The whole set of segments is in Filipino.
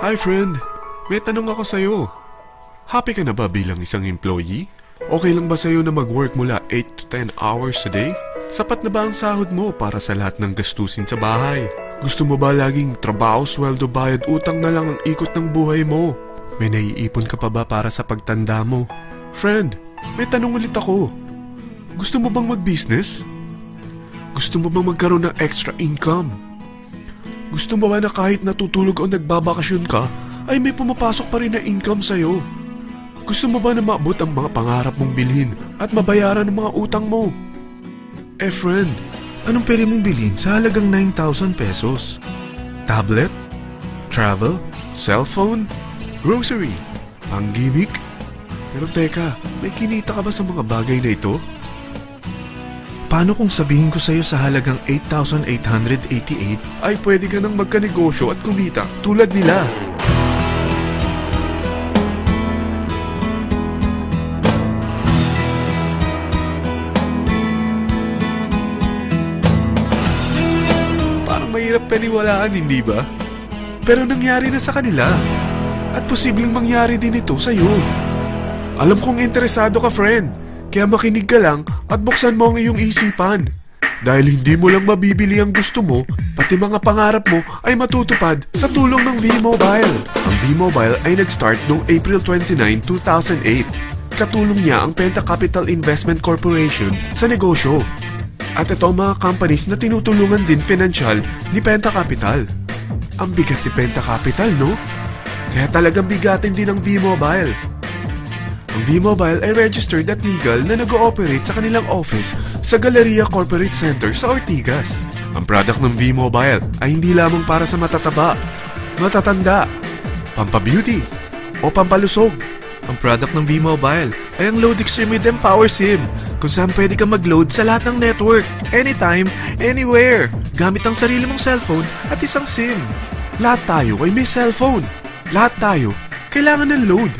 Hi friend, may tanong ako sa'yo. Happy ka na ba bilang isang employee? Okay lang ba sa'yo na mag-work mula 8 to 10 hours a day? Sapat na ba ang sahod mo para sa lahat ng gastusin sa bahay? Gusto mo ba laging trabaho, sweldo, bayad, utang na lang ang ikot ng buhay mo? May naiipon ka pa ba para sa pagtanda mo? Friend, may tanong ulit ako. Gusto mo bang mag-business? Gusto mo bang magkaroon ng extra income? Gusto mo ba na kahit natutulog o nagbabakasyon ka, ay may pumapasok pa rin na income sa'yo? Gusto mo ba na maabot ang mga pangarap mong bilhin at mabayaran ang mga utang mo? Eh friend, anong pwede mong bilhin sa halagang 9,000 pesos? Tablet? Travel? Cellphone? Grocery? Pang-gimmick? Pero teka, may kinita ka ba sa mga bagay na ito? Paano kung sabihin ko sa'yo sa halagang 8,888 ay pwede ka nang magkanegosyo at kumita tulad nila? Parang mahirap paniwalaan, hindi ba? Pero nangyari na sa kanila. At posibleng mangyari din ito sa'yo. Alam kong interesado ka, friend. Kaya makinig ka lang at buksan mo ang iyong isipan. Dahil hindi mo lang mabibili ang gusto mo, pati mga pangarap mo ay matutupad sa tulong ng V-Mobile. Ang V-Mobile ay nag-start noong April 29, 2008. Katulong niya ang Penta Capital Investment Corporation sa negosyo. At ito ang mga companies na tinutulungan din financial ni Penta Capital. Ang bigat ni Penta Capital, no? Kaya talagang bigatin din ang V-Mobile. Ang V-Mobile ay registered at legal na nag-ooperate sa kanilang office sa Galleria Corporate Center sa Ortigas. Ang product ng V-Mobile ay hindi lamang para sa matataba, matatanda, pampabeauty, o pampalusog. Ang product ng V-Mobile ay ang Load Extreme with Empower SIM, kung saan pwede kang mag-load sa lahat ng network, anytime, anywhere, gamit ang sarili mong cellphone at isang SIM. Lahat tayo ay may cellphone. Lahat tayo kailangan ng load.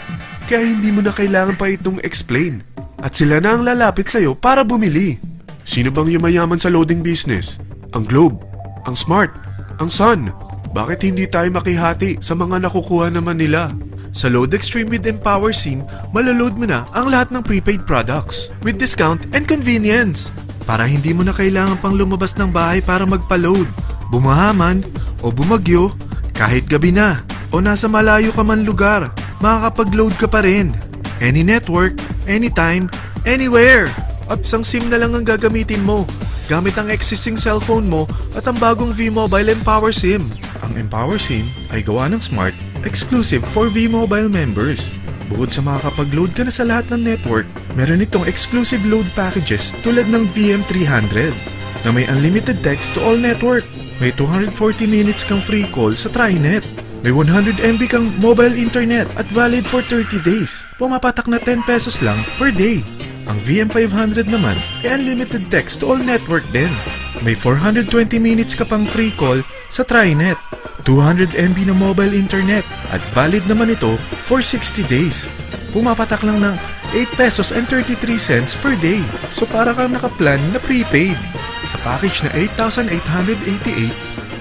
Kaya hindi mo na kailangan pa itong explain. At sila na ang lalapit sa'yo para bumili. Sino bang yumayaman sa loading business? Ang Globe, ang Smart, ang Sun. Bakit hindi tayo makihati sa mga nakukuha naman nila? Sa Load Extreme with Empower SIM, malaload mo na ang lahat ng prepaid products with discount and convenience. Para hindi mo na kailangan pang lumabas ng bahay para magpa-load. Bumahaman o bumagyo, kahit gabi na o nasa malayo ka man lugar, makakapag-load ka pa rin. Any network, anytime, anywhere. At isang SIM na lang ang gagamitin mo, gamit ang existing cellphone mo at ang bagong V-Mobile Empower SIM. Ang Empower SIM ay gawa ng Smart, exclusive for V-Mobile members. Bukod sa makakapag-load ka na sa lahat ng network, meron itong exclusive load packages tulad ng VM300 na may unlimited text to all network. May 240 minutes kang free call sa TriNet. May 100 MB kang mobile internet at valid for 30 days. Pumapatak na 10 pesos lang per day. Ang VM500 naman ay unlimited text to all network din. May 420 minutes ka pang free call sa TriNet. 200 MB na mobile internet at valid naman ito for 60 days. Pumapatak lang ng 8 pesos and 33 cents per day. So para kang nakaplan na prepaid. Sa package na 8,888,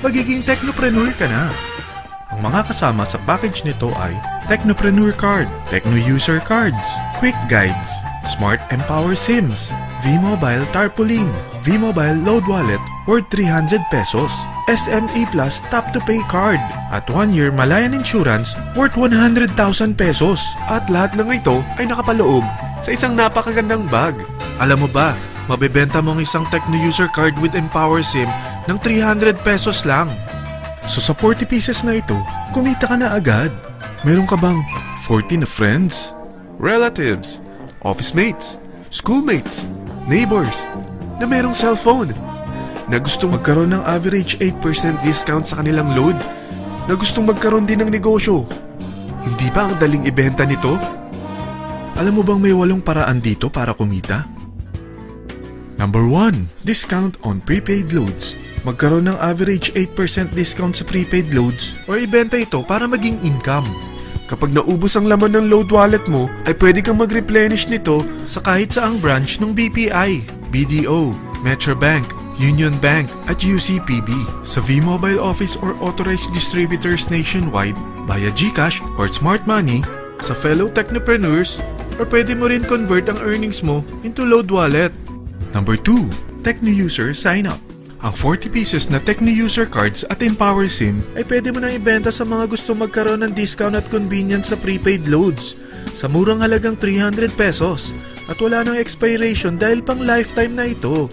magiging technopreneur ka na. Ang mga kasama sa package nito ay Technopreneur Card, Techno User Cards, Quick Guides, Smart Empower SIMs, V-Mobile Tarpaulin, V-Mobile Load Wallet worth 300 pesos, SME Plus Tap to Pay Card, at 1-year Malayan Insurance worth 100,000 pesos. At lahat ng ito ay nakapaloob sa isang napakagandang bag. Alam mo ba, mabebenta mo ang isang Techno User Card with Empower SIM ng 300 pesos lang. So sa 40 pieces na ito, kumita ka na agad. Meron ka bang 40 na friends, relatives, office mates, schoolmates, neighbors, na merong cellphone, na gustong magkaroon ng average 8% discount sa kanilang load, na gustong magkaroon din ng negosyo? Hindi ba ang daling ibenta nito? Alam mo bang may 8 paraan dito para kumita? Number 1, discount on prepaid loads. Magkaroon ng average 8% discount sa prepaid loads o ibenta ito para maging income. Kapag naubos ang laman ng load wallet mo, ay pwede kang mag-replenish nito sa kahit saang branch ng BPI, BDO, Metrobank, Union Bank at UCPB, sa V-Mobile office or authorized distributors nationwide, via GCash or Smart Money, sa fellow technopreneurs, or pwede mo rin convert ang earnings mo into load wallet. Number 2, Techno-User Sign Up. Ang 40 pieces na Techno-User cards at Empower SIM ay pwede mo na ibenta sa mga gusto magkaroon ng discount at convenience sa prepaid loads sa murang halagang 300 pesos at wala nang expiration dahil pang lifetime na ito.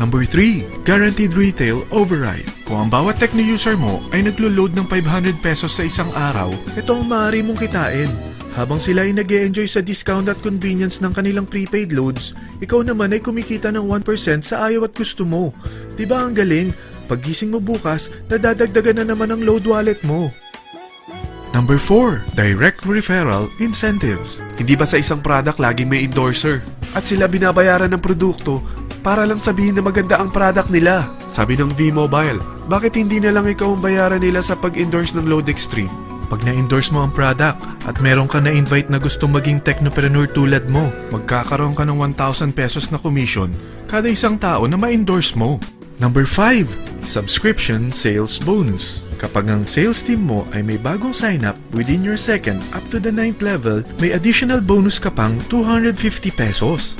Number 3, Guaranteed Retail Override. Kung ang bawat Techno-User mo ay naglo-load ng 500 pesos sa isang araw, ito ang maaari mong kitain. Habang sila ay nag-e-enjoy sa discount at convenience ng kanilang prepaid loads, ikaw naman ay kumikita ng 1% sa ayaw at gusto mo. Diba ang galing? Paggising mo bukas, nadadagdagan na naman ang load wallet mo. Number 4, Direct Referral Incentives. Hindi ba sa isang product laging may endorser? At sila binabayaran ng produkto para lang sabihin na maganda ang product nila. Sabi ng V-Mobile, bakit hindi na lang ikaw ang bayaran nila sa pag-endorse ng Load Extreme? Pag na-endorse mo ang product at meron ka na-invite na gustong maging technopreneur tulad mo, magkakaroon ka ng 1,000 pesos na commission kada isang tao na ma-endorse mo. Number 5, Subscription Sales Bonus. Kapag ang sales team mo ay may bagong sign-up within your second up to the 9th level, may additional bonus ka pang 250 pesos.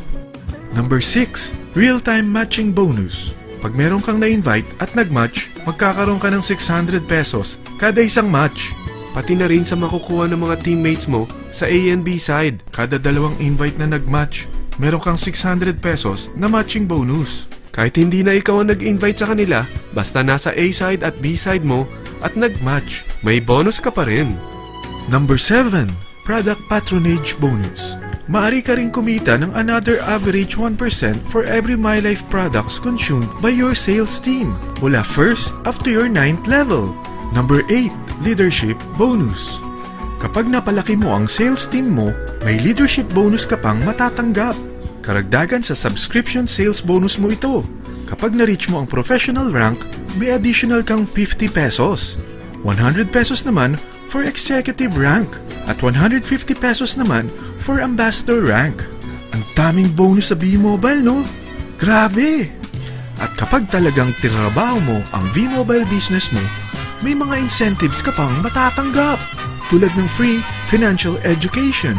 Number 6, Real-Time Matching Bonus. Pag meron kang na-invite at nag-match, magkakaroon ka ng 600 pesos kada isang match. Pati na rin sa makukuha ng mga teammates mo sa A and B side. Kada dalawang invite na nag-match, meron kang 600 pesos na matching bonus. Kahit hindi na ikaw ang nag-invite sa kanila, basta nasa A side at B side mo at nag-match, may bonus ka pa rin. Number 7, Product Patronage Bonus. Maaari ka rin kumita ng another average 1% for every MyLife products consumed by your sales team mula 1st up to your 9th level. Number 8, Leadership Bonus. Kapag napalaki mo ang sales team mo, may leadership bonus ka pang matatanggap. Karagdagan sa subscription sales bonus mo ito. Kapag na-reach mo ang professional rank, may additional kang 50 pesos. 100 pesos naman for executive rank at 150 pesos naman for ambassador rank. Ang daming bonus sa V-Mobile, no? Grabe! At kapag talagang tinrabaho mo ang V-Mobile business mo, may mga incentives ka pang matatanggap tulad ng free financial education,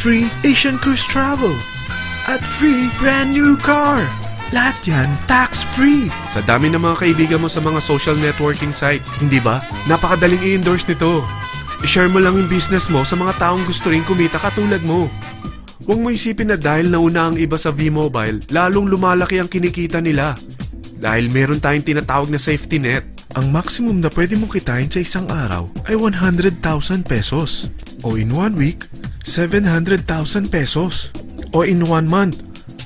free Asian cruise travel, at free brand new car. Lahat yan tax-free. Sa dami ng mga kaibigan mo sa mga social networking site, hindi ba? Napakadaling i-endorse nito. I-share mo lang yung business mo sa mga taong gusto rin kumita katulad mo. Huwag mo isipin na dahil nauna ang iba sa V-Mobile, lalong lumalaki ang kinikita nila. Dahil meron tayong tinatawag na safety net. Ang maximum na pwede mong kitain sa isang araw ay 100,000 pesos. O in 1 week, 700,000 pesos. O in 1 month,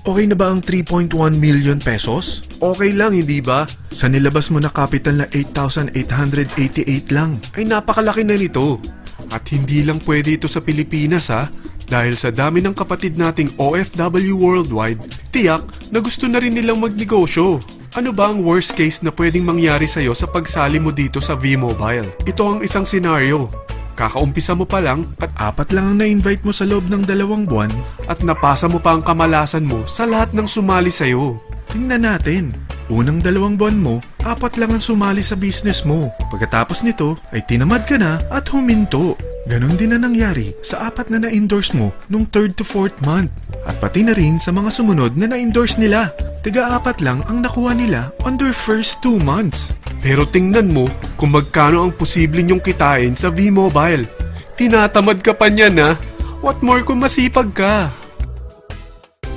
okay na ba ang 3.1 million pesos? Okay lang, hindi ba? Sa nilabas mo na capital na 8,888 lang, ay napakalaki na nito. At hindi lang pwede ito sa Pilipinas ha, dahil sa dami ng kapatid nating OFW worldwide, tiyak na gusto na rin nilang magnegosyo. Ano ba ang worst case na pwedeng mangyari sa'yo sa pagsali mo dito sa V-Mobile? Ito ang isang senaryo. Kakaumpisa mo pa lang at 4 lang ang na-invite mo sa loob ng 2 buwan at napasa mo pa ang kamalasan mo sa lahat ng sumali sa'yo. Tingnan natin. Unang 2 buwan mo, 4 lang ang sumali sa business mo. Pagkatapos nito, ay tinamad ka na at huminto. Ganon din na nangyari sa 4 na na-endorse mo nung 3rd to 4th month. At pati na rin sa mga sumunod na na-endorse nila. Tiga-4 lang ang nakuha nila on their first 2 months. Pero tingnan mo kung magkano ang posible nyong kitain sa V-Mobile. Tinatamad ka pa niyan ha? What more kung masipag ka?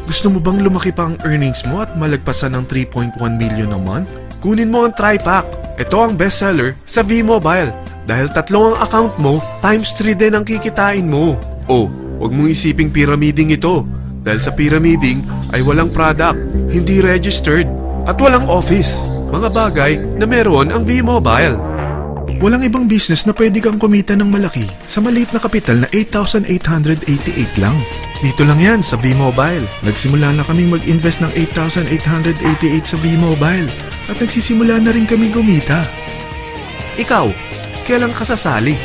Gusto mo bang lumaki pa ang earnings mo at malagpasan ng 3.1 million a month? Kunin mo ang TriPack. Ito ang bestseller sa V-Mobile. Dahil 3 ang account mo, times 3 din ang kikitain mo. Oh, huwag mong isiping pyramiding ito. Dahil sa pyramiding ay walang product, hindi registered, at walang office. Mga bagay na meron ang V-Mobile. Walang ibang business na pwede kang kumita ng malaki sa maliit na kapital na 8,888 lang. Dito lang yan sa V-Mobile. Nagsimula na kaming mag-invest ng 8,888 sa V-Mobile at nagsisimula na rin kaming kumita. Ikaw, kailan ka sasali?